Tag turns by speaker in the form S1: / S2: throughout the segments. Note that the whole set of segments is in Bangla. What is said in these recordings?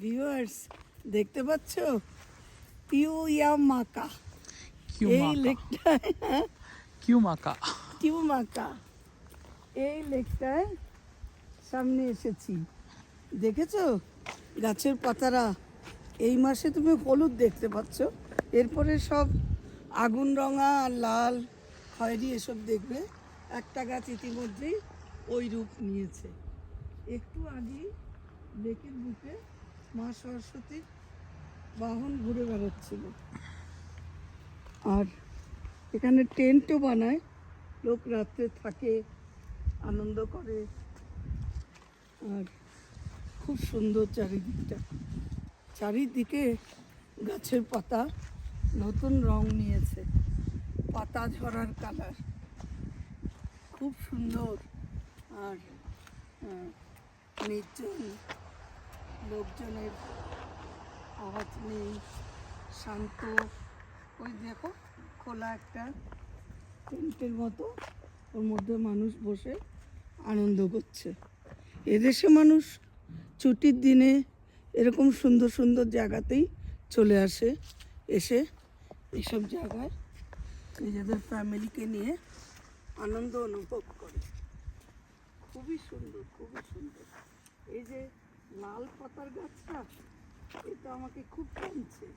S1: ভিউয়ার্স দেখতে পাচ্ছ কিউয়ামাকা এই লেকটায় কিউমাকা এই লেকটায় সামনে এসেছি। দেখেছো গাছের পাতারা এই মাসে তুমি হলুদ দেখতে পাচ্ছ, এরপরে সব আগুন রঙা আর লাল খয়েরি এসব দেখবে। একটা গাছ ইতিমধ্যেই ওই রূপ নিয়েছে। একটু আগেই লেকের বুকে মা সরস্বতীর বাহন ঘুরে বেড়াচ্ছিল। আর এখানে টেন্টও বানায়, লোক রাত্রে থাকে, আনন্দ করে। আর খুব সুন্দর চারিদিকটা, চারিদিকে গাছের পাতা নতুন রং নিয়েছে, পাতা ঝরার কালার, খুব সুন্দর। আর নির্জন, লোকজনের আওয়াজ নেই, শান্ত। ওই দেখো খোলা একটা টেন্টের মতো, ওর মধ্যে মানুষ বসে আনন্দ করছে। এদেশে মানুষ ছুটির দিনে এরকম সুন্দর সুন্দর জায়গাতেই চলে আসে, এসে এইসব জায়গায় নিজেদের ফ্যামিলিকে নিয়ে আনন্দ অনুভব করে। খুবই সুন্দর, খুবই সুন্দর। এই যে লাল পাতার গাছটা, এটা আমাকে খুব টানছে,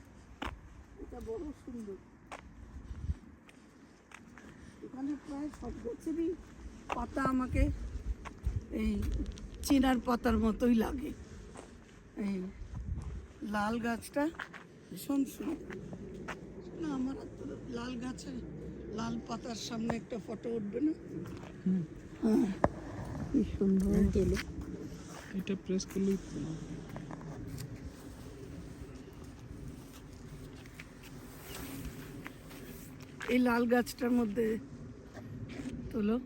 S1: এটা বড় সুন্দর। এখানে প্রায় সব গাছেরই পাতা আমাকে এই চিনার পাতার মতোই লাগে। এই লাল গাছটা ভীষণ সুন্দর না? আমার লাল গাছের লাল পাতার সামনে একটা ফটো উঠবে না? হ্যাঁ, কি সুন্দর।
S2: এটা প্রেস করলে
S1: এই লাল গাছটার মধ্যে তোলো।